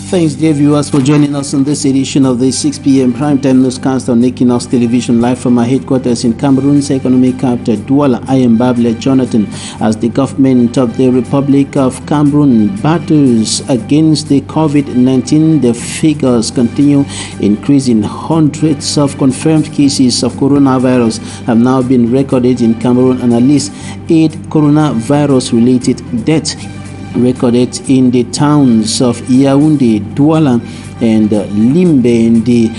Thanks, dear viewers, for joining us on this edition of the 6 p.m. primetime newscast on Equinox Television, live from our headquarters in Cameroon's economic capital, Twala. I am Babler Jonathan. As the government of the Republic of Cameroon battles against the COVID-19, the figures continue increasing. Hundreds of confirmed cases of coronavirus have now been recorded in Cameroon, and at least 8 coronavirus-related deaths recorded in the towns of Yaoundé, Douala, and Limbe in the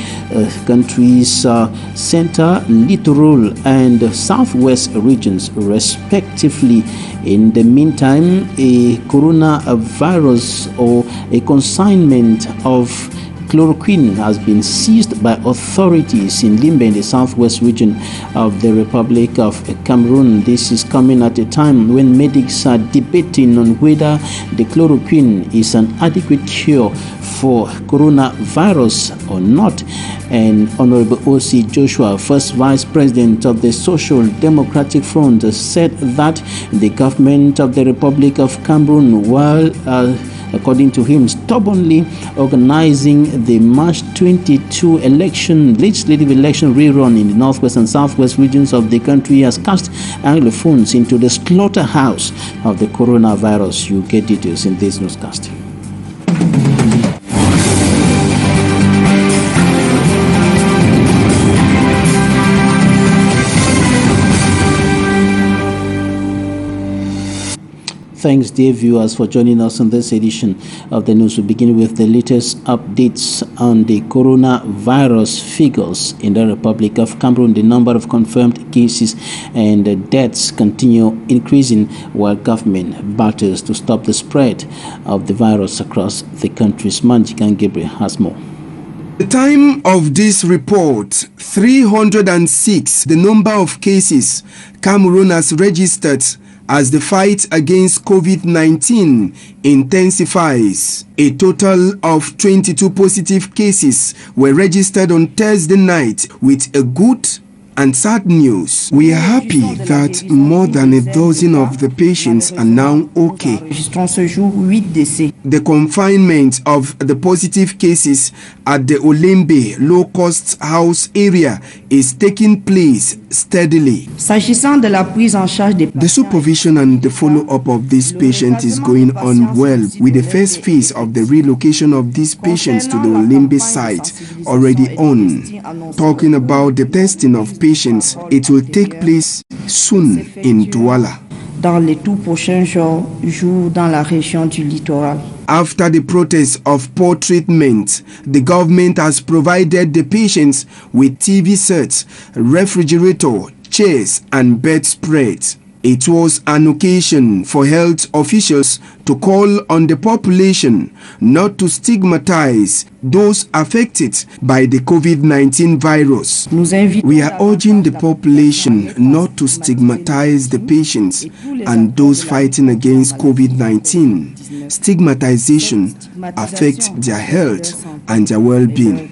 country's center, littoral, and southwest regions, respectively. In the meantime, a coronavirus or a consignment of chloroquine has been seized by authorities in Limbe in the southwest region of the Republic of Cameroon. This is coming at a time when medics are debating on whether the chloroquine is an adequate cure for coronavirus or not. And Honorable O.C. Joshua, first Vice President of the Social Democratic Front, said that the government of the Republic of Cameroon, while according to him, stubbornly organizing the March 22 legislative election rerun in the northwest and southwest regions of the country, has cast Anglophones into the slaughterhouse of the coronavirus. You get details in this newscast. Thanks, dear viewers, for joining us on this edition of the news. We begin with the latest updates on the coronavirus figures in the Republic of Cameroon. The number of confirmed cases and deaths continue increasing while government battles to stop the spread of the virus across the country's Manjikan Gabriel has more. The time of this report, 306, the number of cases Cameroon has registered as the fight against COVID-19 intensifies. A total of 22 positive cases were registered on Thursday night, with a good and sad news. We are happy that more than a dozen of the patients are now okay. The confinement of the positive cases at the Olembe low-cost house area is taking place steadily. The supervision and the follow-up of these patients is going on well, with the first phase of the relocation of these patients to the Olembe site already on. Talking about the testing of patients, it will take place soon in Douala. Dans les tout prochains jours dans la région du littoral. After the protest of poor treatment, the government has provided the patients with TV sets, refrigerator, chairs, and bedspreads. It was an occasion for health officials to call on the population not to stigmatize those affected by the COVID-19 virus. We are urging the population not to stigmatize the patients and those fighting against COVID-19. Stigmatization affects their health and their well-being.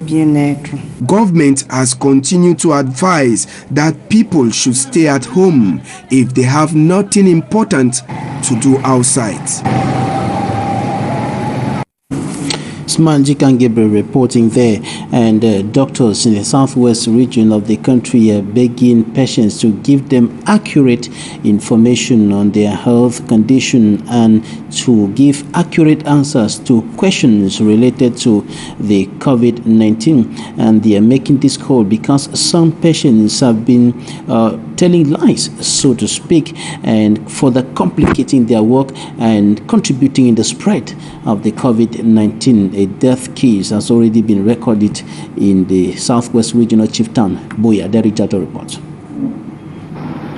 Government has continued to advise that people should stay at home if they have nothing important to do outside. Manjikan Gabriel reporting there, and doctors in the southwest region of the country are begging patients to give them accurate information on their health condition and to give accurate answers to questions related to the COVID-19. And they are making this call because some patients have been telling lies, so to speak, and further complicating their work and contributing in the spread of the COVID-19. A death case has already been recorded in the southwest regional chieftain, Boya. Derek Jato reports.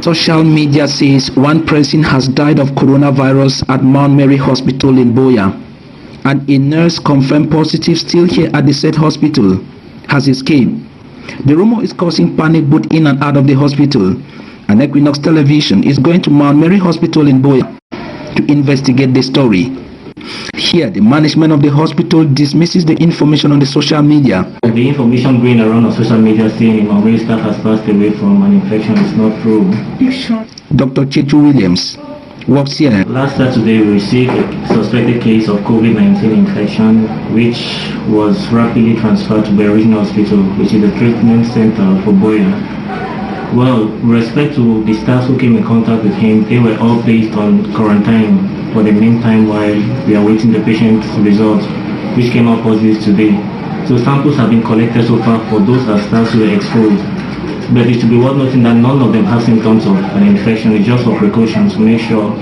Social media says one person has died of coronavirus at Mount Mary Hospital in Boya, and a nurse confirmed positive still here at the said hospital has escaped. The rumor is causing panic both in and out of the hospital, and Equinox Television is going to Mount Mary Hospital in Boya to investigate the story. Here, the management of the hospital dismisses the information on the social media. The information going around on social media saying Mount Mary staff has passed away from an infection is not true. Dr. Chechu Williams, Works here. Last Saturday, we received a suspected case of COVID-19 infection, which was rapidly transferred to Divisional Hospital, which is the treatment center for Boya. Well, with respect to the staff who came in contact with him, they were all placed on quarantine for the meantime while we are waiting the patient's results, which came out positive today. So samples have been collected so far for those staff who were exposed. But it should be worth noting that none of them have symptoms of an infection. It's just for precautions to make sure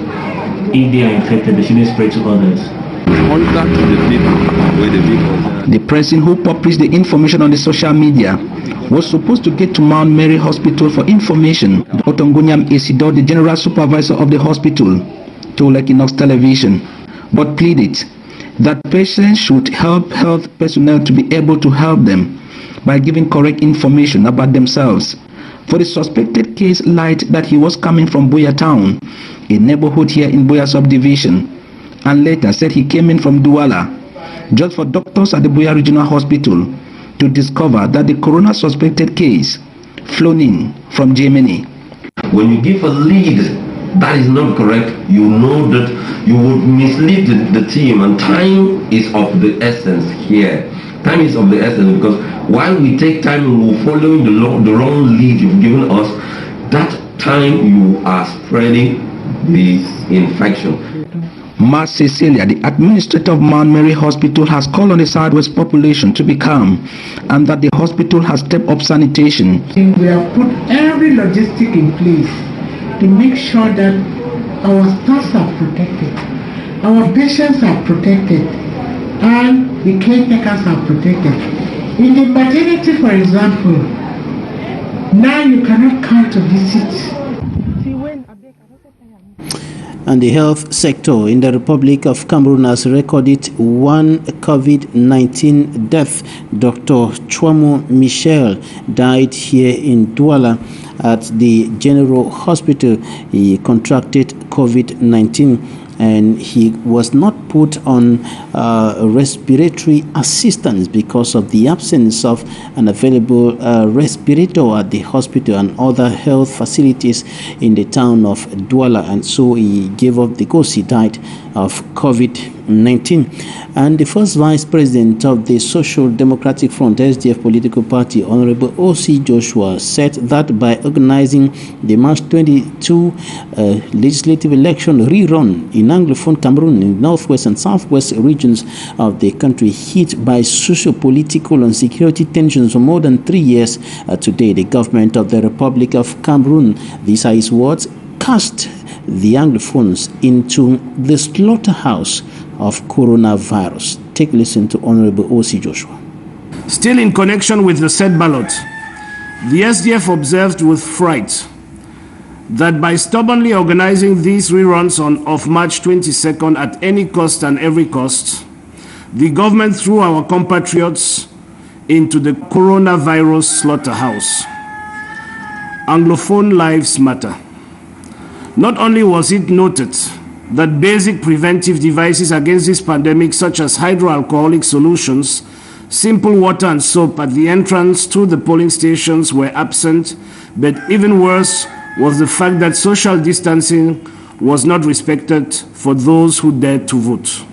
if they are infected, they shouldn't spread to others. Contact the people with the people. The person who published the information on the social media was supposed to get to Mount Mary Hospital for information. Otongonyam Isidore, the general supervisor of the hospital, told Equinox Television, but pleaded that patients should help health personnel to be able to help them by giving correct information about themselves. For the suspected case lied that he was coming from Boya Town, a neighborhood here in Boya subdivision, and later said he came in from Douala, just for doctors at the Boya Regional Hospital to discover that the corona suspected case flown in from Germany. When you give a lead that is not correct, you know that you would mislead the team, and time is of the essence here. Time is of the essence, because while we take time and we're following the wrong lead you've given us, that time you are spreading the infection. Ma Cecilia, the administrator of Mount Mary Hospital, has called on the Southwest population to be calm and that the hospital has stepped up sanitation. We have put every logistic in place to make sure that our staffs are protected, our patients are protected, and the caretakers are protected. In the maternity, for example, now you cannot come to visit. And the health sector in the Republic of Cameroon has recorded one COVID-19 death. Dr. Chwamo Michel died here in Twala at the General Hospital. He contracted COVID-19 and he was not put on respiratory assistance because of the absence of an available respirator at the hospital and other health facilities in the town of Douala, and so he gave up the ghost. He died of COVID-19. And the first vice president of the Social Democratic Front SDF political party, Honorable O.C. Joshua, said that by organizing the March 22 legislative election rerun in Anglophone Cameroon in northwest and southwest regions of the country hit by socio-political and security tensions for more than 3 years, today the government of the Republic of Cameroon, these are his words, cast the Anglophones into the slaughterhouse of coronavirus. Take a listen to Honorable O.C. Joshua. Still in connection with the said ballot, the SDF observed with fright that by stubbornly organizing these reruns of March 22nd at any cost and every cost, the government threw our compatriots into the coronavirus slaughterhouse. Anglophone lives matter. Not only was it noted that basic preventive devices against this pandemic, such as hydroalcoholic solutions, simple water and soap at the entrance to the polling stations were absent, but even worse was the fact that social distancing was not respected for those who dared to vote.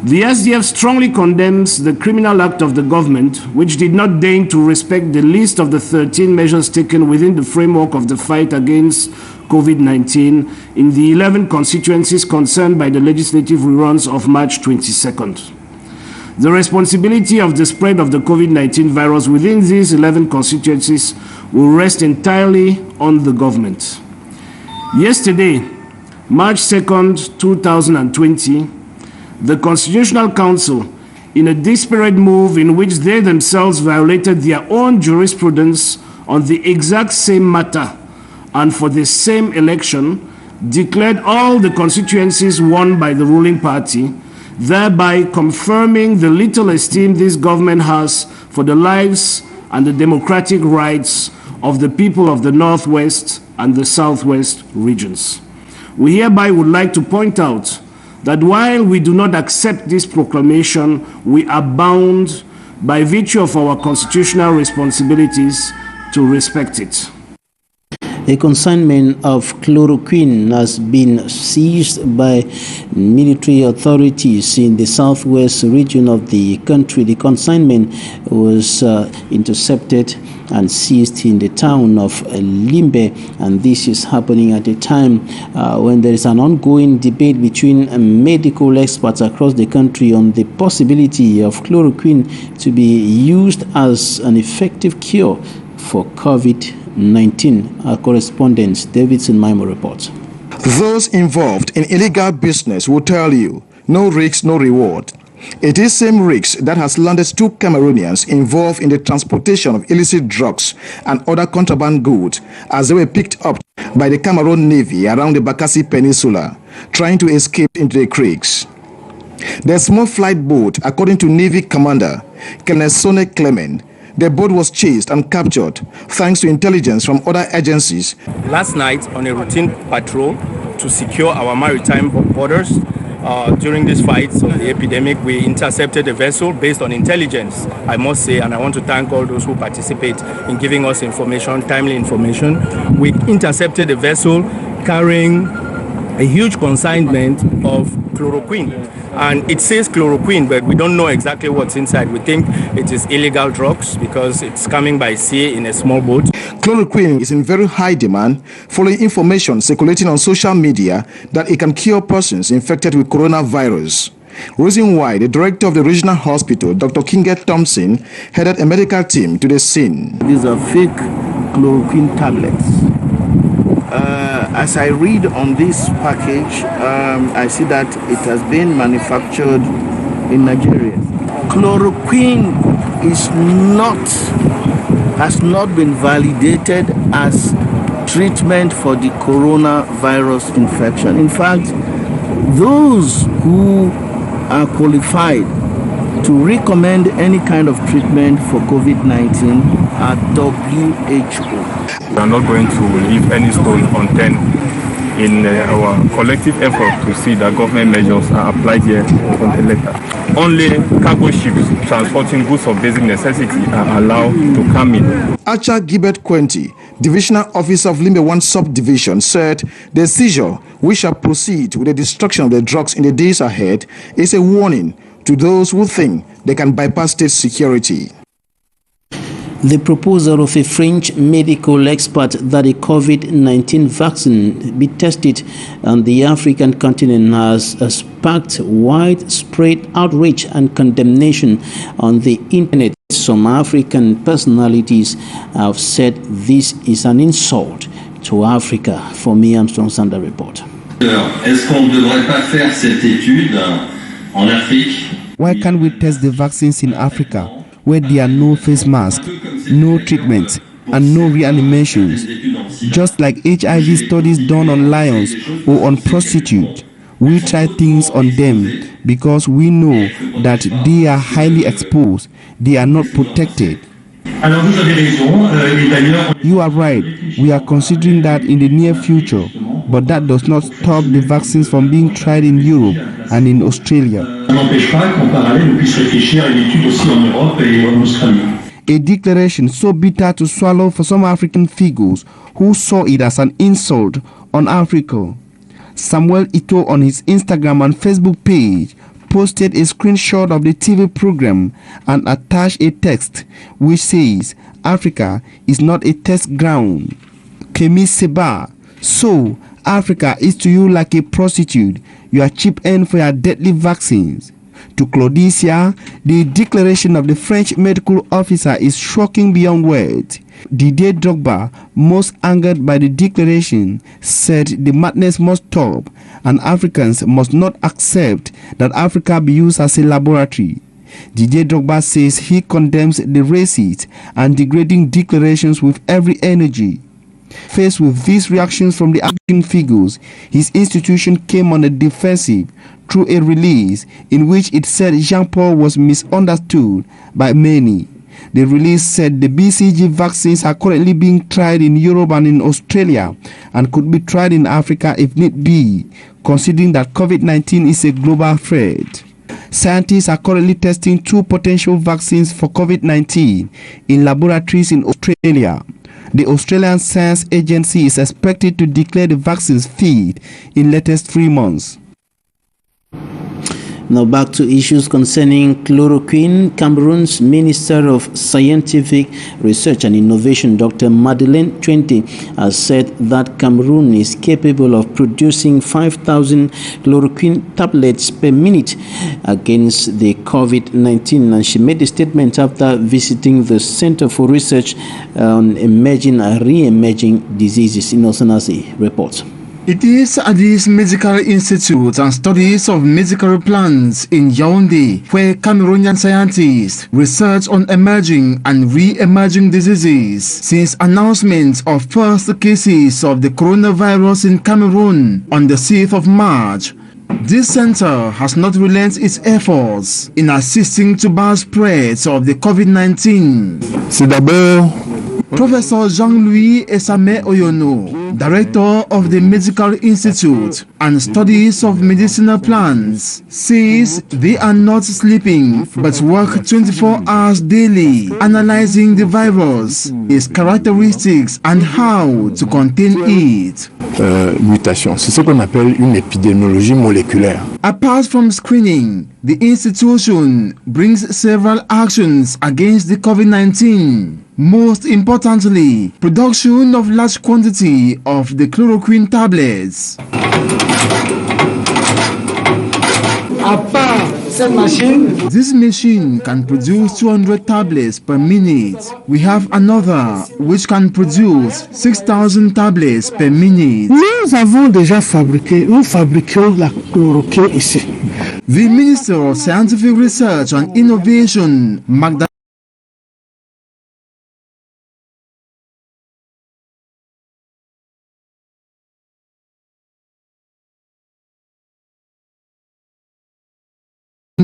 The SDF strongly condemns the criminal act of the government, which did not deign to respect the list of the 13 measures taken within the framework of the fight against COVID-19 in the 11 constituencies concerned by the legislative reruns of March 22nd. The responsibility of the spread of the COVID-19 virus within these 11 constituencies will rest entirely on the government. Yesterday, March 2nd, 2020, the Constitutional Council, in a desperate move in which they themselves violated their own jurisprudence on the exact same matter and for the same election, declared all the constituencies won by the ruling party, thereby confirming the little esteem this government has for the lives and the democratic rights of the people of the Northwest and the Southwest regions. We hereby would like to point out that while we do not accept this proclamation, we are bound by virtue of our constitutional responsibilities to respect it. A consignment of chloroquine has been seized by military authorities in the southwest region of the country. The consignment was intercepted and seized in the town of Limbe, and this is happening at a time when there is an ongoing debate between medical experts across the country on the possibility of chloroquine to be used as an effective cure for COVID-19. Our correspondent Davidson Maimo reports. Those involved in illegal business will tell you, no risk, no reward. It is same risk that has landed 2 Cameroonians involved in the transportation of illicit drugs and other contraband goods as they were picked up by the Cameroon Navy around the Bakassi Peninsula, trying to escape into the creeks. The small flight boat, according to Navy Commander Kenesone Clement, the boat was chased and captured thanks to intelligence from other agencies. Last night, on a routine patrol to secure our maritime borders, during this fight of the epidemic, we intercepted a vessel based on intelligence, I must say, and I want to thank all those who participate in giving us information, timely information. We intercepted a vessel carrying a huge consignment of chloroquine, and it says chloroquine, but we don't know exactly what's inside. We think it is illegal drugs because it's coming by sea in a small boat. Chloroquine is in very high demand, following information circulating on social media that it can cure persons infected with coronavirus. Reason why the director of the regional hospital, Dr. Kinget Thompson, headed a medical team to the scene. These are fake chloroquine tablets. As I read on this package, I see that it has been manufactured in Nigeria. Chloroquine has not been validated as treatment for the coronavirus infection. In fact, those who are qualified to recommend any kind of treatment for COVID-19 are WHO. We are not going to leave any stone unturned in our collective effort to see that government measures are applied here on the letter. Only cargo ships transporting goods of basic necessity are allowed to come in. Archer Gilbert Quenty, Divisional Officer of Limbe 1 Subdivision, said the seizure, which shall proceed with the destruction of the drugs in the days ahead, is a warning to those who think they can bypass state security. The proposal of a French medical expert that a COVID-19 vaccine be tested on the African continent has sparked widespread outrage and condemnation on the internet. Some African personalities have said this is an insult to Africa. For me, Armstrong Sander report. Est-ce qu'on ne devrait pas faire cette étude en Afrique? Why can't we test the vaccines in Africa, where there are no face masks, no treatments, and no reanimations? Just like HIV studies done on lions or on prostitutes, we try things on them because we know that they are highly exposed, they are not protected. You are right, we are considering that in the near future, but that does not stop the vaccines from being tried in Europe and in Australia. A declaration so bitter to swallow for some African figures who saw it as an insult on Africa. Samuel Ito on his Instagram and Facebook page posted a screenshot of the TV program and attached a text which says, "Africa is not a test ground." Kemi Seba, so Africa is to you like a prostitute. You are cheap end for your deadly vaccines. To Claudicia, the declaration of the French medical officer is shocking beyond words. Didier Drogba, most angered by the declaration, said the madness must stop and Africans must not accept that Africa be used as a laboratory. Didier Drogba says he condemns the racist and degrading declarations with every energy. Faced with these reactions from the African figures, his institution came on the defensive through a release in which it said Jean-Paul was misunderstood by many. The release said the BCG vaccines are currently being tried in Europe and in Australia and could be tried in Africa if need be, considering that COVID-19 is a global threat. Scientists are currently testing 2 potential vaccines for COVID-19 in laboratories in Australia. The Australian Science Agency is expected to declare the vaccines fit in latest 3 months. Now back to issues concerning chloroquine. Cameroon's Minister of Scientific Research and Innovation, Dr. Madeleine has said that Cameroon is capable of producing 5,000 chloroquine tablets per minute against the COVID-19. And she made the statement after visiting the Center for Research on Emerging and Re-emerging Diseases in Osanasi reports. It is at this medical institute and studies of medical plants in Yaoundé where Cameroonian scientists research on emerging and re-emerging diseases since announcement of first cases of the coronavirus in Cameroon on the 6th of March. This center has not relented its efforts in assisting to bar spread of the COVID-19. C'est d'abord Professor Jean-Louis Esame Oyono, Director of the Medical Institute and Studies of Medicinal Plants, says they are not sleeping but work 24 hours daily, analyzing the virus, its characteristics and how to contain it. Mutation, c'est ce qu'on appelle une épidémiologie moléculaire. Apart from screening, the institution brings several actions against the COVID-19. Most importantly, production of large quantity of the chloroquine tablets. This machine can produce 200 tablets per minute. We have another which can produce 6,000 tablets per minute. Nous avons déjà fabriqué, nous fabriquons la chloroquine ici. The Minister of Scientific Research and Innovation, Madeleine,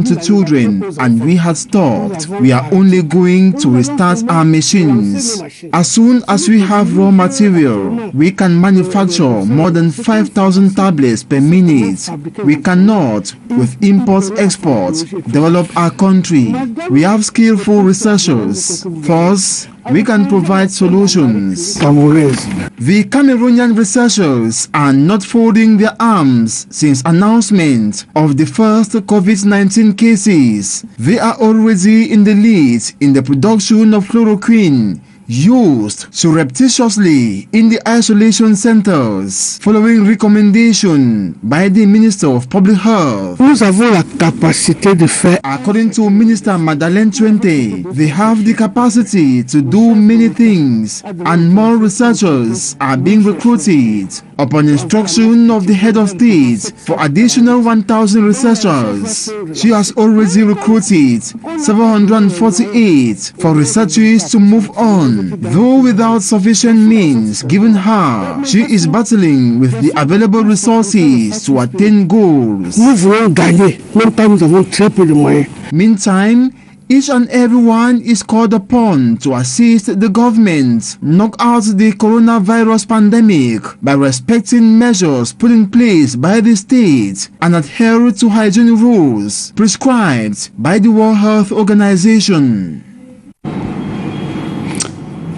to children, and we had stopped. We are only going to restart our machines. As soon as we have raw material, we can manufacture more than 5,000 tablets per minute. We cannot, with imports-exports, develop our country. We have skillful researchers. Thus, we can provide solutions. The Cameroonian researchers are not folding their arms since announcement of the first COVID-19 cases. They are already in the lead in the production of chloroquine used surreptitiously in the isolation centers, following recommendation by the Minister of Public Health. Nous avons la capacité de faire. According to Minister Madeleine, they have the capacity to do many things, and more researchers are being recruited. Upon instruction of the head of state for additional 1,000 researchers, she has already recruited 748 for researchers to move on. Though without sufficient means given her, she is battling with the available resources to attain goals. Nous voulons gagner, même pas nous avons très peu de moyens. Meantime, each and everyone is called upon to assist the government knock out the coronavirus pandemic by respecting measures put in place by the state and adhere to hygiene rules prescribed by the World Health Organization.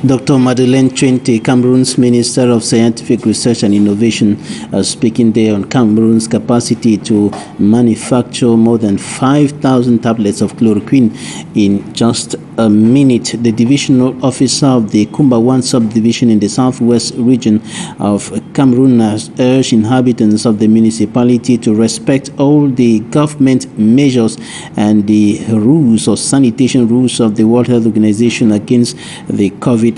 Dr. Madeleine, Cameroon's Minister of Scientific Research and Innovation, speaking there on Cameroon's capacity to manufacture more than 5,000 tablets of chloroquine in just a minute. The divisional officer of the Comba 1 subdivision in the southwest region of Cameroon has urged inhabitants of the municipality to respect all the government measures and the rules or sanitation rules of the World Health Organization against the COVID-19.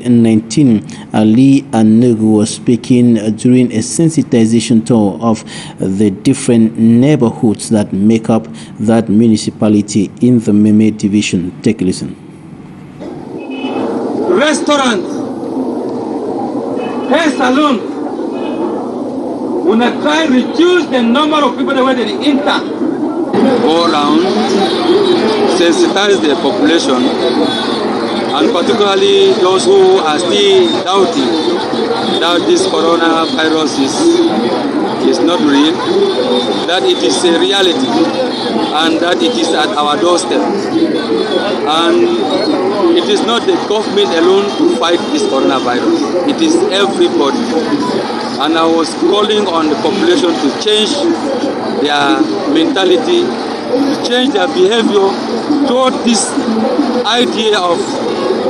Ali Anugu was speaking during a sensitization tour of the different neighborhoods that make up that municipality in the Meme division. Take a listen. Restaurant, hair salon, when I try to reduce the number of people that were in enter, go around, sensitize the population, and particularly those who are still doubting that this coronavirus is not real, that it is a reality, and that it is at our doorstep. And it is not the government alone to fight this coronavirus. It is everybody. And I was calling on the population to change their mentality, to change their behavior toward this idea of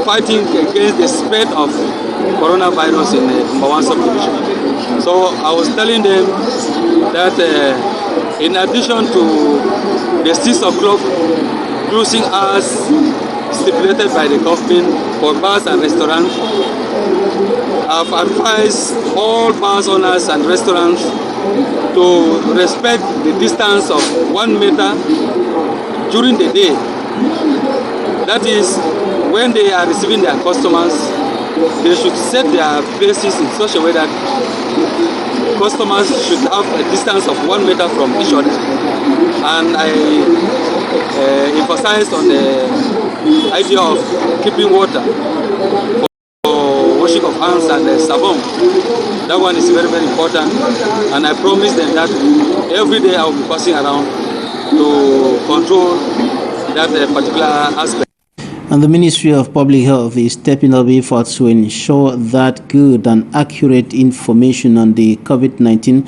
fighting against the spread of coronavirus in the Comba 1 subdivision. So I was telling them that in addition to the 6 o'clock closing hours stipulated by the government for bars and restaurants, I've advised all bars owners and restaurants to respect the distance of 1 meter during the day. That is, when they are receiving their customers, they should set their places in such a way that customers should have a distance of 1 meter from each other. And I emphasized on the idea of keeping water for washing of hands and sabon. That one is very, very important. And I promise them that every day I will be passing around to control that particular aspect. And the Ministry of Public Health is stepping up efforts to ensure that good and accurate information on the COVID-19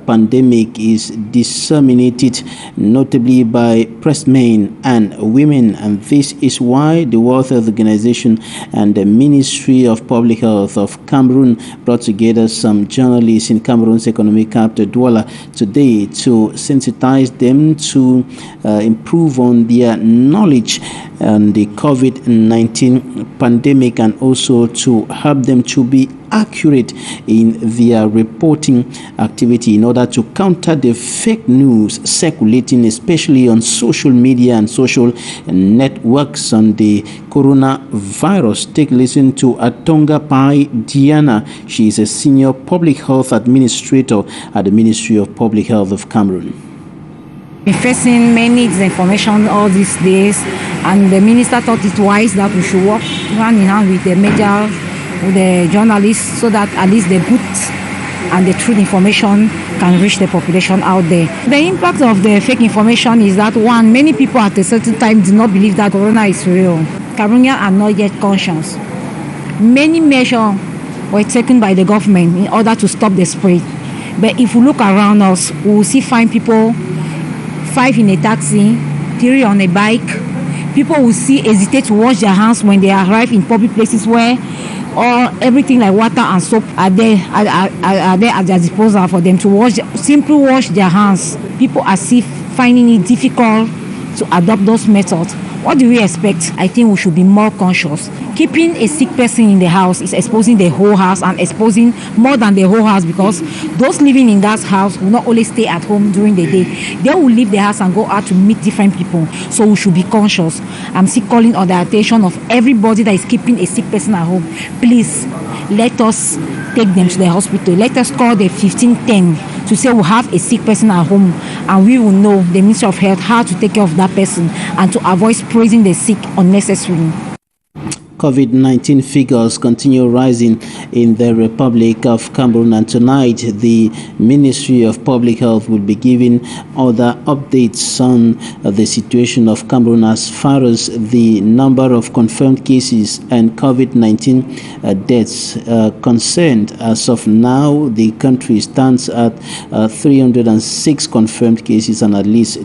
pandemic is disseminated, notably by pressmen and women. And this is why the World Health Organization and the Ministry of Public Health of Cameroon brought together some journalists in Cameroon's economic capital, Twala, today to sensitize them to improve on their knowledge on the COVID-19 pandemic, and also to help them to be accurate in their reporting activity in order to counter the fake news circulating, especially on social media and social networks on the coronavirus. Take a listen to Atonga Pai Diana. She is a senior public health administrator at the Ministry of Public Health of Cameroon. We're facing many disinformation all these days, and the minister thought it wise that we should work hand in hand with the media, with the journalists, so that at least the good and the true information can reach the population out there. The impact of the fake information is that, one, many people at a certain time do not believe that corona is real. Cameroonians are not yet conscious. Many measures were taken by the government in order to stop the spread. But if we look around us, we will see fine people, 5 in a taxi, 3 on a bike. People will hesitate to wash their hands when they arrive in public places where everything like water and soap are there at their disposal for them to simply wash their hands. People are finding it difficult to adopt those methods. What do we expect? I think we should be more conscious. Keeping a sick person in the house is exposing the whole house, and exposing more than the whole house, because those living in that house will not only stay at home during the day. They will leave the house and go out to meet different people. So we should be conscious. I'm still calling on the attention of everybody that is keeping a sick person at home. Please, let us take them to the hospital. Let us call the 1510 to say we have a sick person at home, and we will know, the Ministry of Health, how to take care of that person and to avoid spreading the sick unnecessarily. COVID-19 figures continue rising in the Republic of Cameroon, and tonight the Ministry of Public Health will be giving other updates on the situation of Cameroon as far as the number of confirmed cases and COVID-19 deaths concerned. As of now, the country stands at 306 confirmed cases and at least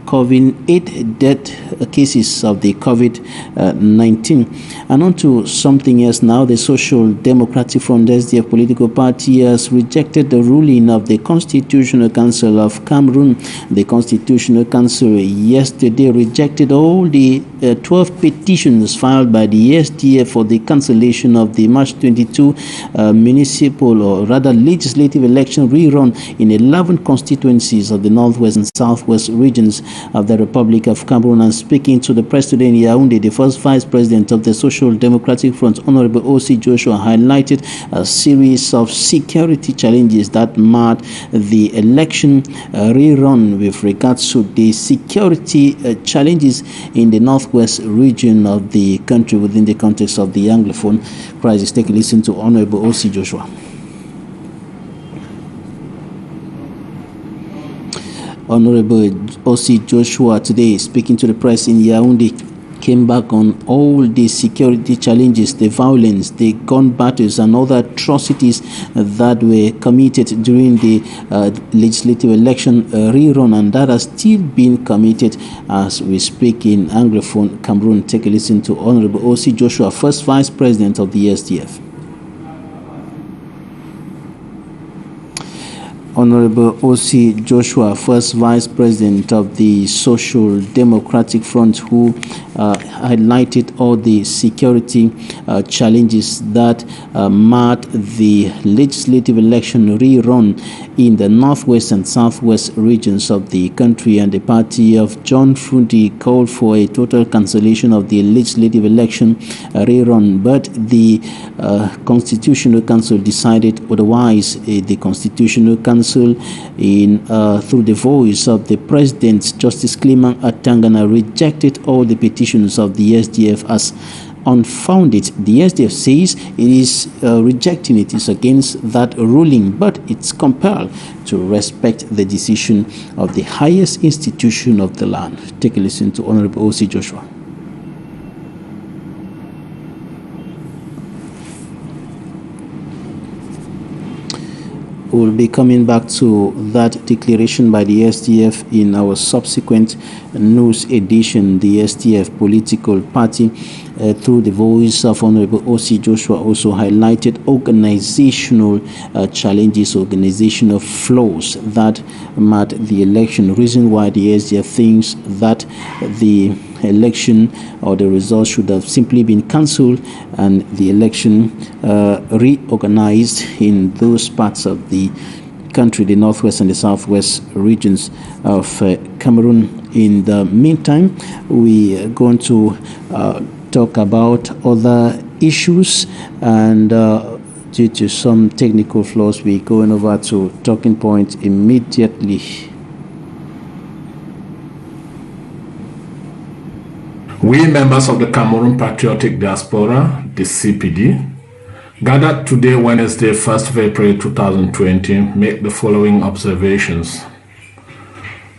covering 8 death cases of the COVID-19. And on to something else now. The Social Democratic Front, SDF political party, has rejected the ruling of the Constitutional Council of Cameroon. The Constitutional Council yesterday rejected all the 12 petitions filed by the SDF for the cancellation of the March 22 municipal, or rather legislative election rerun in 11 constituencies of the Northwest and Southwest regions of the Republic of Cameroon. And speaking to the press today in Yaoundé, the first Vice President of the Social Democratic Front, Honorable O.C. Joshua, highlighted a series of security challenges that marred the election rerun with regards to the security challenges in the Northwest region of the country within the context of the Anglophone crisis. Take a listen to Honorable O.C. Joshua. Honorable O.C. Joshua today speaking to the press in Yaoundé came back on all the security challenges, the violence, the gun battles, and other atrocities that were committed during the legislative election rerun, and that has still been committed as we speak in Anglophone Cameroon. Take a listen to Honorable O.C. Joshua, first Vice President of the SDF. Honorable O.C. Joshua, first Vice President of the Social Democratic Front, who highlighted all the security challenges that marred the legislative election rerun in the northwest and southwest regions of the country. And the party of John Frundi called for a total cancellation of the legislative election rerun, but the Constitutional Council decided otherwise. The Constitutional Council, through the voice of the President, Justice Clement Atangana, rejected all the petitions of the SDF as unfounded. The SDF says it is rejecting it, is against that ruling, but it's compelled to respect the decision of the highest institution of the land. Take a listen to Honorable O.C. Joshua. We'll be coming back to that declaration by the SDF in our subsequent news edition. The SDF political party, through the voice of Honorable O.C. Joshua, also highlighted organizational challenges, organizational flaws that marred the election. Reason why the SDF thinks that the election or the results should have simply been cancelled and the election reorganized in those parts of the country, the northwest and the southwest regions of Cameroon. In the meantime, we are going to talk about other issues, and due to some technical flaws, we're going over to talking point immediately. We members of the Cameroon Patriotic Diaspora, the CPD, gathered today, Wednesday, 1st of April 2020, make the following observations.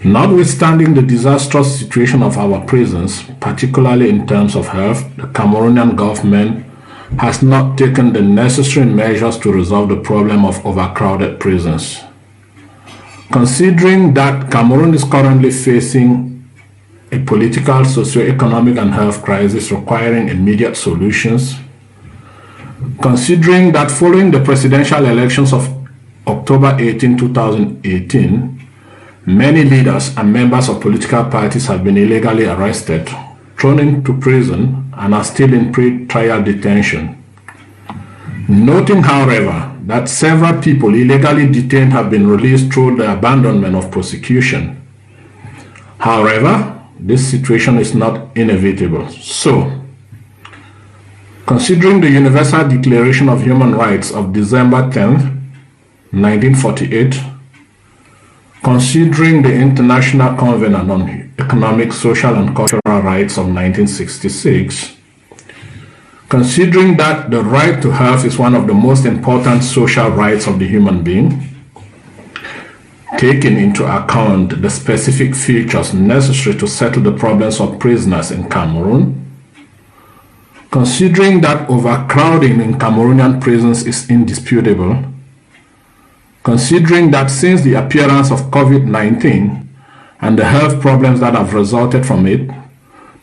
Notwithstanding the disastrous situation of our prisons, particularly in terms of health, the Cameroonian government has not taken the necessary measures to resolve the problem of overcrowded prisons. Considering that Cameroon is currently facing a political, socio-economic, and health crisis requiring immediate solutions, considering that following the presidential elections of October 18, 2018, many leaders and members of political parties have been illegally arrested, thrown into prison, and are still in pre-trial detention. Noting, however, that several people illegally detained have been released through the abandonment of prosecution. However, this situation is not inevitable. So, considering the Universal Declaration of Human Rights of December 10, 1948, considering the International Covenant on Economic, Social, and Cultural Rights of 1966, considering that the right to health is one of the most important social rights of the human being, taking into account the specific features necessary to settle the problems of prisoners in Cameroon, considering that overcrowding in Cameroonian prisons is indisputable, considering that since the appearance of COVID-19 and the health problems that have resulted from it,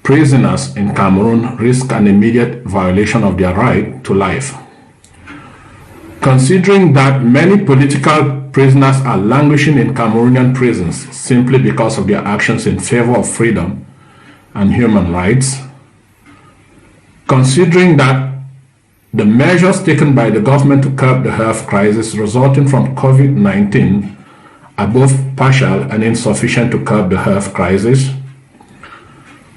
prisoners in Cameroon risk an immediate violation of their right to life. Considering that many political prisoners are languishing in Cameroonian prisons simply because of their actions in favor of freedom and human rights, considering that the measures taken by the government to curb the health crisis resulting from COVID-19 are both partial and insufficient to curb the health crisis,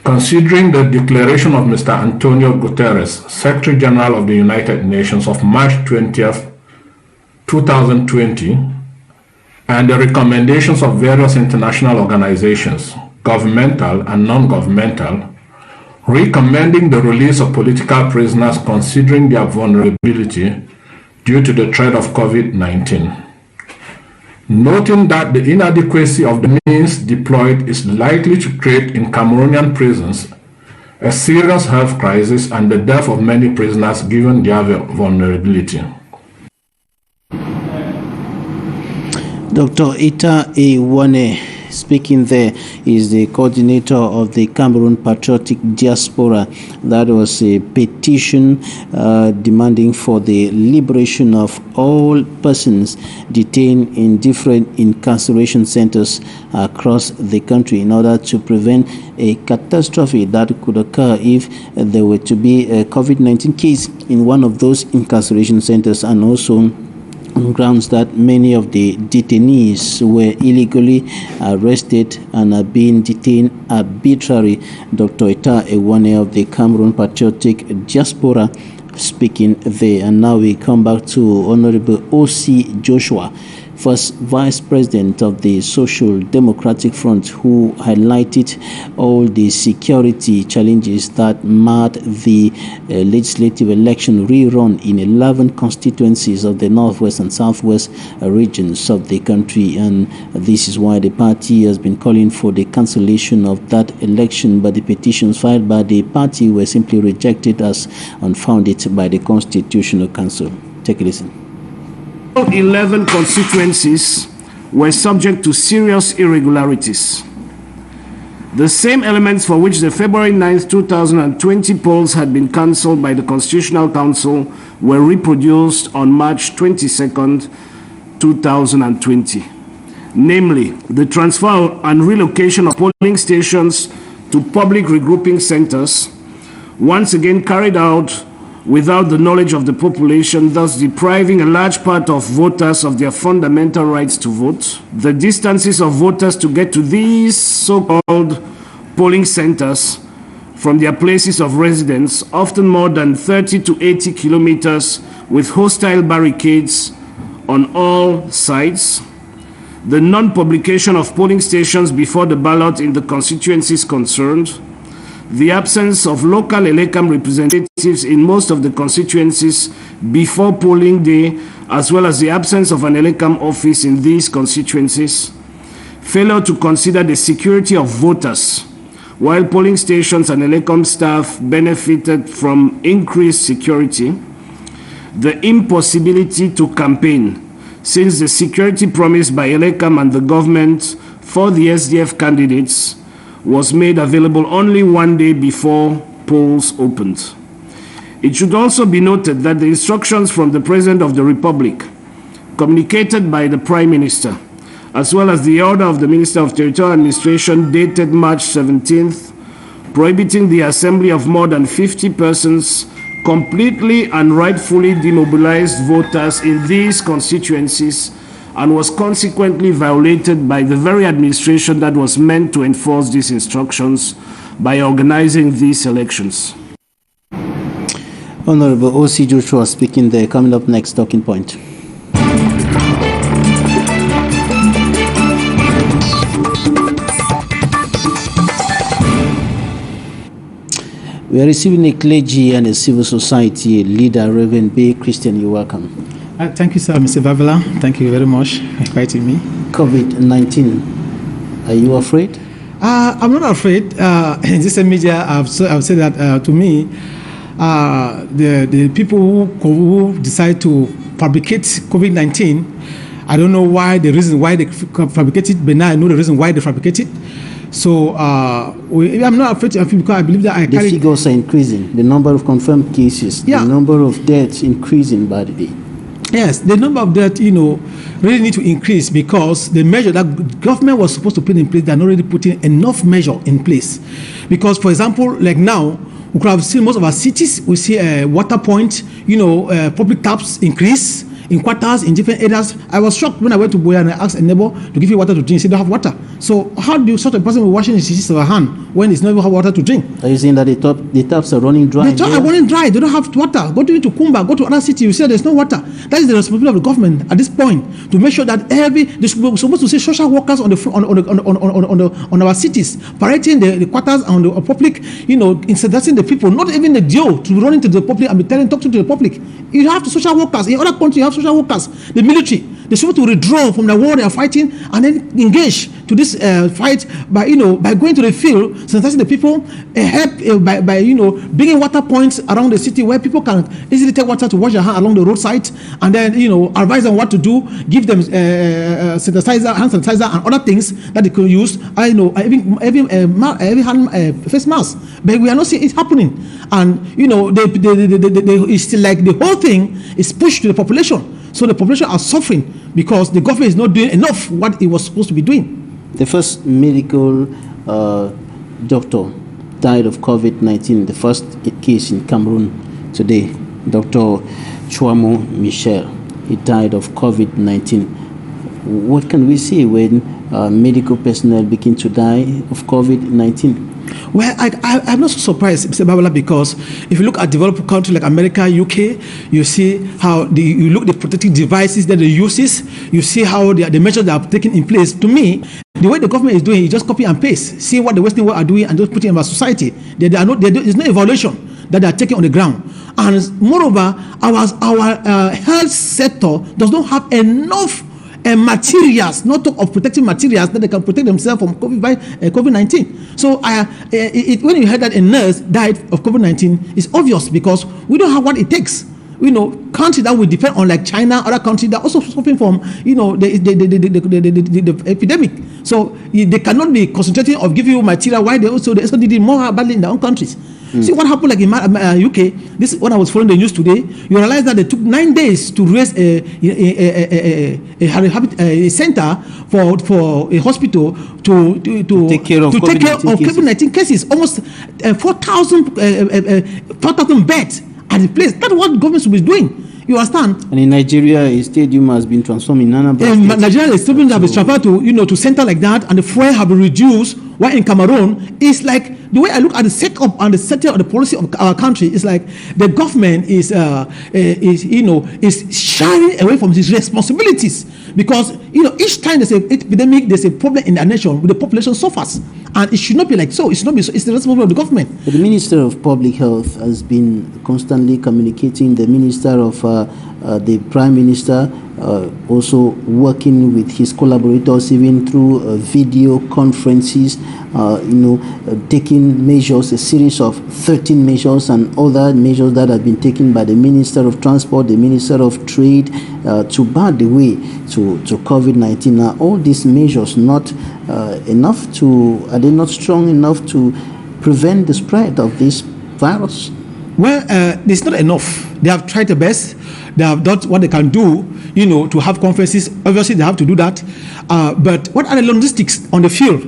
considering the declaration of Mr. Antonio Guterres, Secretary General of the United Nations of March 20th, 2020, and the recommendations of various international organizations, governmental and non-governmental, recommending the release of political prisoners considering their vulnerability due to the threat of COVID-19. Noting that the inadequacy of the means deployed is likely to create in Cameroonian prisons a serious health crisis, and the death of many prisoners given their vulnerability. Dr. Ita Ewane speaking there is the coordinator of the Cameroon Patriotic Diaspora. That was a petition demanding for the liberation of all persons detained in different incarceration centers across the country in order to prevent a catastrophe that could occur if there were to be a COVID-19 case in one of those incarceration centers, and also on grounds that many of the detainees were illegally arrested and are being detained arbitrarily. Dr. Ita Ewane of the Cameroon Patriotic Diaspora speaking there. And now we come back to Honorable O.C. Joshua, first Vice President of the Social Democratic Front, who highlighted all the security challenges that marred the legislative election rerun in 11 constituencies of the northwest and southwest regions of the country. And this is why the party has been calling for the cancellation of that election, but the petitions filed by the party were simply rejected as unfounded by the Constitutional Council. Take a listen. 11 constituencies were subject to serious irregularities. The same elements for which the February 9, 2020 polls had been cancelled by the Constitutional Council were reproduced on March 22, 2020. Namely, the transfer and relocation of polling stations to public regrouping centers, once again carried out without the knowledge of the population, thus depriving a large part of voters of their fundamental rights to vote. The distances of voters to get to these so-called polling centers from their places of residence, often more than 30 to 80 kilometers, with hostile barricades on all sides. The non-publication of polling stations before the ballot in the constituencies concerned. The absence of local ELECAM representatives in most of the constituencies before polling day, as well as the absence of an ELECAM office in these constituencies. Failure to consider the security of voters, while polling stations and ELECAM staff benefited from increased security. The impossibility to campaign, since the security promised by ELECAM and the government for the SDF candidates was made available only one day before polls opened. It should also be noted that the instructions from the President of the Republic, communicated by the Prime Minister, as well as the order of the Minister of Territorial Administration dated March 17th, prohibiting the assembly of more than 50 persons, completely and rightfully demobilized voters in these constituencies, and was consequently violated by the very administration that was meant to enforce these instructions by organizing these elections. Honorable O.C. Joshua speaking there. Coming up next, talking point. We are receiving a clergy and a civil society leader, Reverend B. Christian. You're welcome. Thank you, sir, Mr. Bavila. Thank you very much for inviting me. COVID-19, are you afraid? I'm not afraid. In this media, I've said that to me, the people who decide to fabricate COVID-19, I don't know why, the reason why they fabricate it, but now I know the reason why they fabricate it. So I'm not afraid because I believe that the figures are increasing. The number of confirmed cases, the number of deaths increasing by the day. Yes, the number of deaths, really need to increase because the measure that government was supposed to put in place, they're not really putting enough measure in place. Because, for example, like now, we could have seen most of our cities, we see water point, public taps increase in quarters, in different areas. I was shocked when I went to Boya and I asked a neighbor to give you water to drink. He said, don't have water. So how do you sort of person be washing his hand when it's not even have water to drink? Are you saying that the taps are running dry? The taps are running dry. They don't have water. Go to Comba, go to other city. You say there's no water. That is the responsibility of the government at this point to make sure that we're supposed to see social workers on our cities, parading the quarters and the public, incentivizing the people, not even the DO to run into the public and be talking to the public. You have the social workers. In other countries, you have social workers, the military. They're supposed to withdraw from the war they are fighting and then engage to this fight by going to the field, sensitizing the people, help by bringing water points around the city where people can easily take water to wash their hands along the roadside, and then advise them what to do, give them hand sanitizer and other things that they could use. Every hand face mask, but we are not seeing it happening, and it's still like the whole thing is pushed to the population. So the population are suffering because the government is not doing enough what it was supposed to be doing. The first medical doctor died of COVID-19, the first case in Cameroon today, Dr. Chuamo Michel. He died of COVID-19. What can we say when medical personnel begin to die of COVID-19? Well, I'm not so surprised, Mr. Babala, because if you look at developed countries like America, UK, you see how you look at the protective devices that they use, you see how the measures that are taken in place. To me, the way the government is doing is just copy and paste, see what the Western world are doing and just put it in our society. There's no evaluation that they are taking on the ground. And moreover, our health sector does not have enough materials, not talk of protective materials, that they can protect themselves from COVID-19. So when you heard that a nurse died of COVID-19, it's obvious because we don't have what it takes. Countries that will depend on like China, other countries that are also suffering from the epidemic. So they cannot be concentrating of giving you material while they also did it more badly in their own countries. See what happened like in UK. This is when I was following the news today. You realize that they took 9 days to raise a center for a hospital to take care of COVID-19 cases. Almost 4,000 beds at the place. That's what government should be doing. You understand? And in Nigeria, a stadium has been transformed in Anambra. Nigeria, a stadium has been transferred to center like that, and the fuel have been reduced. While in Cameroon, it's like the way I look at the setup and the setting of the policy of our country is like the government is shying away from its responsibilities, because each time there's an epidemic, there's a problem in the nation, the population suffers, and it should not be like so. It should not be so. It's the responsibility of the government. But the Minister of Public Health has been constantly communicating. The Minister of the Prime Minister also working with his collaborators, even through video conferences, taking measures, a series of 13 measures and other measures that have been taken by the Minister of Transport, the Minister of Trade, to bar the way to COVID-19. Now, all these measures not are they not strong enough to prevent the spread of this virus? Well, it's not enough. They have tried their best. They have done what they can do, to have conferences. Obviously, they have to do that. But what are the logistics on the field?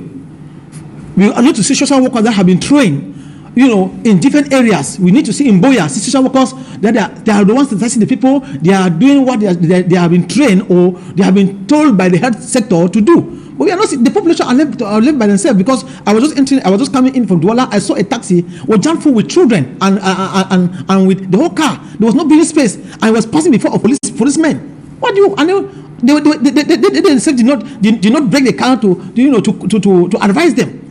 We are not to see social workers that have been trained, in different areas. We need to see in Boya, social workers that they are the ones that testing the people. They are doing what they have been trained or they have been told by the health sector to do. But we are not. The population are left by themselves, because I was just coming in from Twala. I saw a taxi was jammed full with children and with the whole car. There was no breathing space, and I was passing before a policeman. What do you? I know they themselves did not break the car to advise them.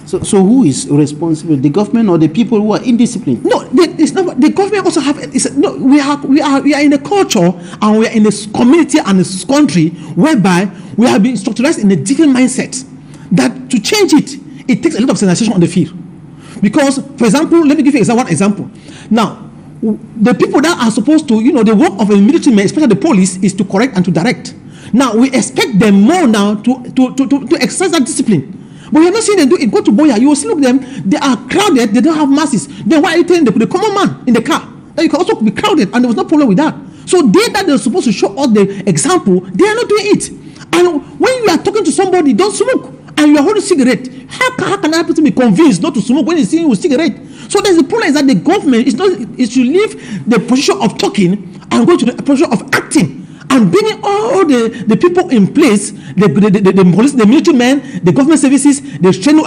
So who is responsible? The government or the people who are indisciplined? No, it's not. The government also have. We are in a culture and we are in a community and a country whereby we have been structured in a different mindset. That to change it takes a lot of sensitization on the field. Because, for example, let me give you one example. Now, the people that are supposed to, the work of a military man, especially the police, is to correct and to direct. Now we expect them more now to exercise that discipline. But you're not seeing them do it. Go to Boya, you will see look them, they are crowded, they don't have masses. Then why are you telling the common man in the car that you can also be crowded, and there was no problem with that? So they're supposed to show us the example, they are not doing it. And when you are talking to somebody, don't smoke, and you are holding a cigarette, how can that person be convinced not to smoke when he's seeing you with cigarette? So there's the problem is that the government is to leave the position of talking and go to the position of acting. And bringing all the people in place, the police, the military men, the government services, the trained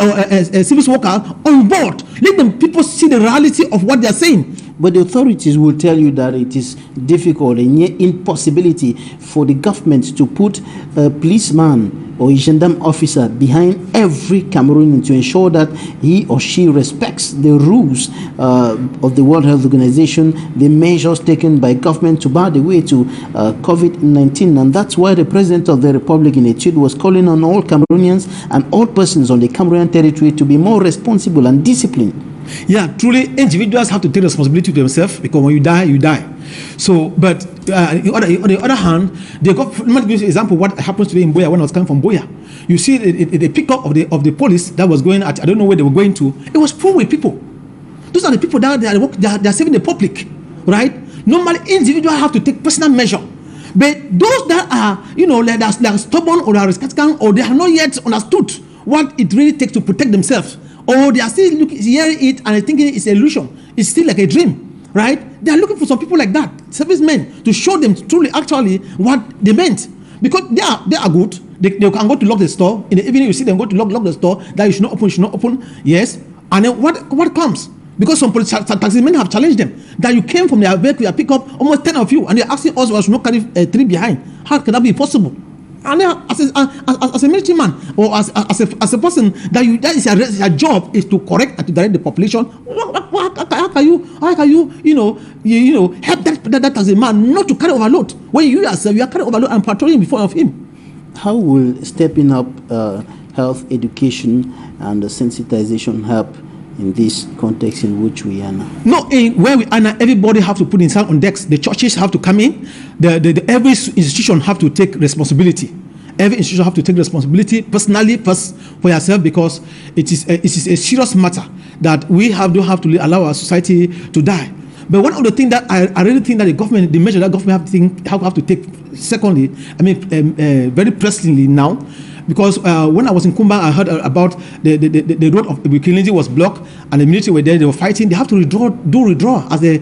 civil workers on board. Let them people see the reality of what they are saying. But the authorities will tell you that it is difficult and near impossibility for the government to put a policeman or a gendarme officer behind every Cameroonian to ensure that he or she respects the rules of the World Health Organization, the measures taken by government to bar the way to COVID-19. And that's why the President of the Republic in a tweet was calling on all Cameroonians and all persons on the Cameroonian territory to be more responsible and disciplined. Yeah, truly, individuals have to take responsibility to themselves, because when you die, you die. So, but on the other hand, the government gives an example of what happens today in Boya when I was coming from Boya. You see the pickup of the police that was going at, I don't know where they were going to. It was full with people. Those are the people that they are saving the public, right? Normally, individuals have to take personal measure. But those that are, they are stubborn or they are skeptical or they have not yet understood what it really takes to protect themselves, or they are still hearing it and thinking it's an illusion, it's still like a dream, right? They are looking for some people like that, servicemen, to show them truly actually what they meant. Because they are good. They can go to lock the store. In the evening, you see them go to lock the store, that you should not open, yes. And then what comes? Because some taxismen have challenged them that you came from their vehicle, you pick up almost 10 of you, and they're asking us why should not carry 3 behind. How can that be possible? And as a military man or as a person that is your job is to correct and to direct the population, how can you help that as a man not to carry overload when you yourself you are carrying overload and patrolling before of him? How will stepping up health education and sensitization help in this context in which we are now? No, where we are now, everybody have to put himself on decks. The churches have to come in. Every institution have to take responsibility. Every institution have to take responsibility personally first for yourself, because it is a serious matter that we don't have to allow our society to die. But one of the things that I really think that the measure that government have to take, secondly, very pressingly now, because when I was in Comba, I heard about the road of Bukilindi was blocked, and the military were there, they were fighting. They have to withdraw as the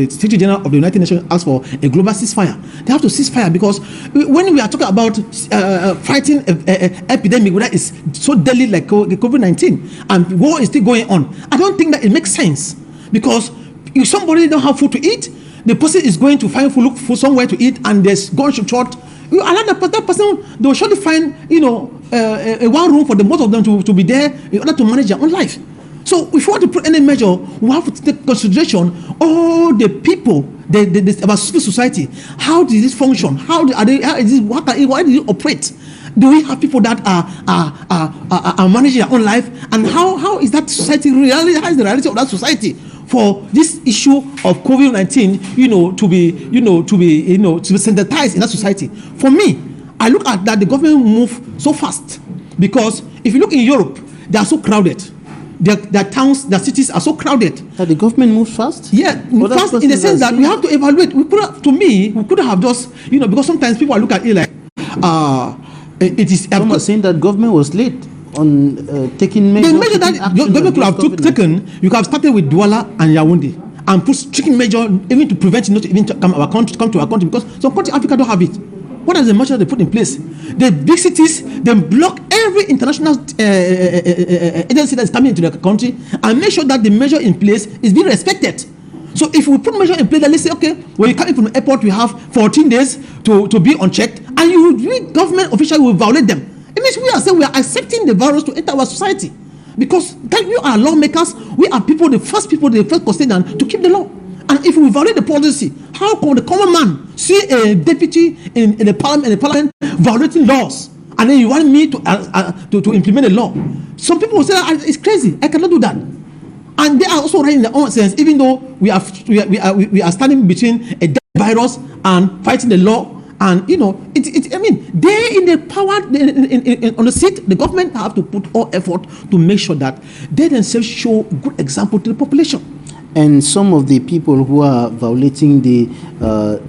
Secretary General of the United Nations asked for a global ceasefire. They have to cease fire, because when we are talking about fighting an epidemic that is so deadly like COVID-19, and war is still going on, I don't think that it makes sense. Because if somebody don't have food to eat, the person is going to look for somewhere to eat, and there's gone short. You allow that person, they will surely find, a one room for the both of them to be there in order to manage their own life. So if you want to put any measure, we have to take consideration all the people, about civil society. How does this function? Why do they operate? Do we have people that are managing their own life? And how is that society reality? How is the reality of that society for this issue of COVID-19, to be sensitized in that society? For me, I look at that the government move so fast, because if you look in Europe, they are so crowded. Their towns, their cities are so crowded. That the government moves fast? Yeah, fast in the sense that we have to evaluate. We could have just, because sometimes people look at it like, it is. Some are saying that government was late on taking measures. The measure that government could have taken, you could have started with Douala and Yaoundé and put strict measure even to prevent it not even to come to our country, because some countries in Africa don't have it. What are the measures they put in place? The big cities, they block every international agency that is coming into the country and make sure that the measure in place is being respected. So if we put measure in place, then let's say, okay, when you come in from the airport, we have 14 days to be unchecked, and government officials will violate them. It means we are accepting the virus to enter our society. Because you are lawmakers, we are the first custodian to keep the law. And if we violate the policy, how can the common man see a deputy in the parliament violating laws, and then you want me to implement the law? Some people will say it's crazy. I cannot do that. And they are also right in their own sense, even though we are standing between a dead virus and fighting the law. And they in the power on the seat, the government have to put all effort to make sure that they themselves show good example to the population. And some of the people who are violating the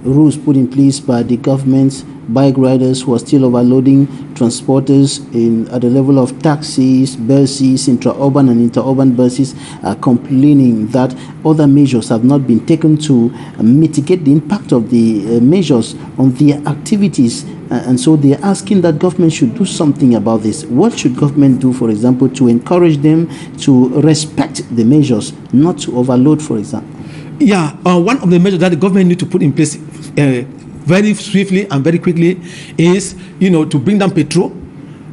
rules put in place by the government, bike riders who are still overloading transporters at the level of taxis, buses, intra-urban and inter-urban buses, are complaining that other measures have not been taken to mitigate the impact of the measures on their activities. And so they are asking that government should do something about this. What should government do, for example, to encourage them to respect the measures, not to overload, for example? Yeah, one of the measures that the government need to put in place very swiftly and very quickly is, to bring down petrol,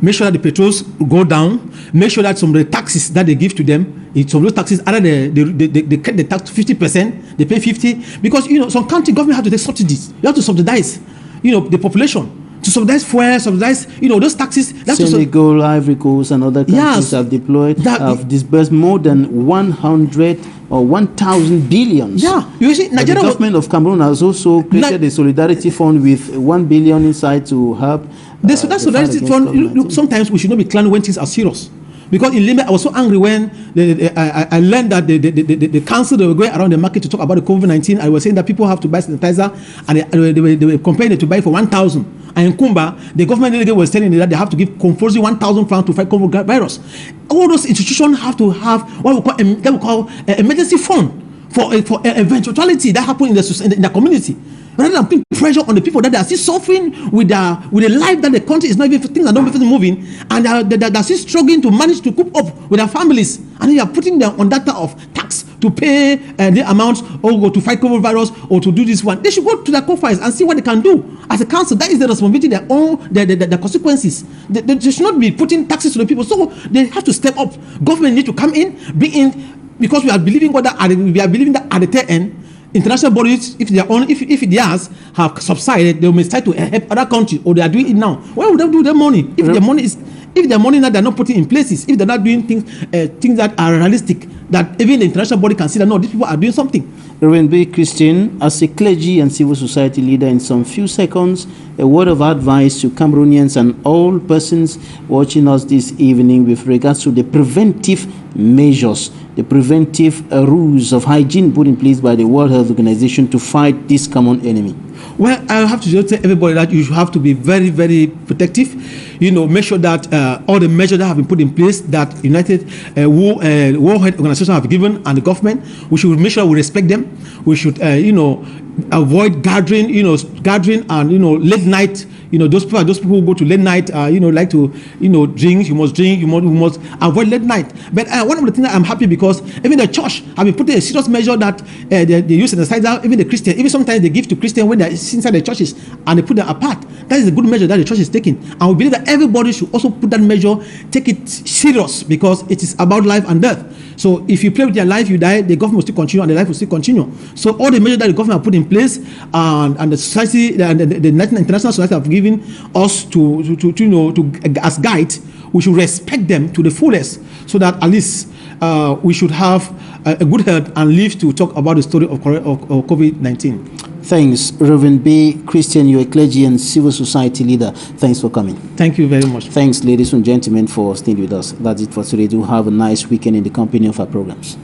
make sure that the petrols go down, make sure that some of the taxes that they give to them, some of those taxes, either they cut the tax to 50%, they pay 50%, because, some country government have to take subsidies. You have to subsidize, the population. To subsidize fuel, subsidize, those taxes. Senegal, Ivory Coast, and other countries have deployed, have disbursed more than 100 or 1,000 billions. Yeah, you see, Nigeria, the government of Cameroon has also created a solidarity fund with 1 billion inside to help. That solidarity fund. Look, sometimes we should not be clowning when things are serious. Because in Limbe, I was so angry when I learned that the council, they were going around the market to talk about the COVID-19. I was saying that people have to buy sanitizer, and they were complaining to buy for 1,000. And in Comba, the government delegate was telling me that they have to give compulsory 1,000 francs to fight coronavirus. All those institutions have to have what we call an emergency fund for eventuality that happen in the community. Rather than putting pressure on the people that are still suffering with the life that the country is not even, things are not even moving, and they're still struggling to manage to cope up with their families, and you are putting them on that type of tax to pay the amount or go to fight coronavirus or to do this one. They should go to the coffers and see what they can do. As a council, that is the responsibility, their own the consequences. They should not be putting taxes to the people, so they have to step up. Government need to come in, be in, because we are believing that at the tail end, international bodies, if theirs have subsided, they may start to help other countries, or they are doing it now. Why would they do their money? If their money that they're not putting in places, if they're not doing things that are realistic, that even the international body can see that no, these people are doing something. Reverend B. Christian, as a clergy and civil society leader, in some few seconds, a word of advice to Cameroonians and all persons watching us this evening with regards to the preventive measures, the preventive rules of hygiene put in place by the World Health Organization to fight this common enemy. Well, I have to just tell everybody that you have to be very, very protective. Make sure that all the measures that have been put in place, that World Health Organization have given, and the government, we should make sure we respect them. We should, avoid gathering and late night. Those people who go to late night, like to, drink. You must avoid late night. But one of the things that I'm happy, because even the church have been putting a serious measure that they use sanitizer. Even the Christian, even sometimes they give to Christian when they're inside the churches, and they put them apart. That is a good measure that the church is taking, and we believe that everybody should also put that measure, take it serious, because it is about life and death. So if you play with your life, you die. The government will still continue, and the life will still continue. So all the measures that the government have put in place, and the society, and the international society have given us to as guide, we should respect them to the fullest, so that at least we should have a good health and live to talk about the story of COVID-19. Thanks, Reverend B. Christian. You're a clergy and civil society leader. Thanks for coming. Thank you very much. Thanks, ladies and gentlemen, for staying with us. That's it for today. Do have a nice weekend in the company of our programs.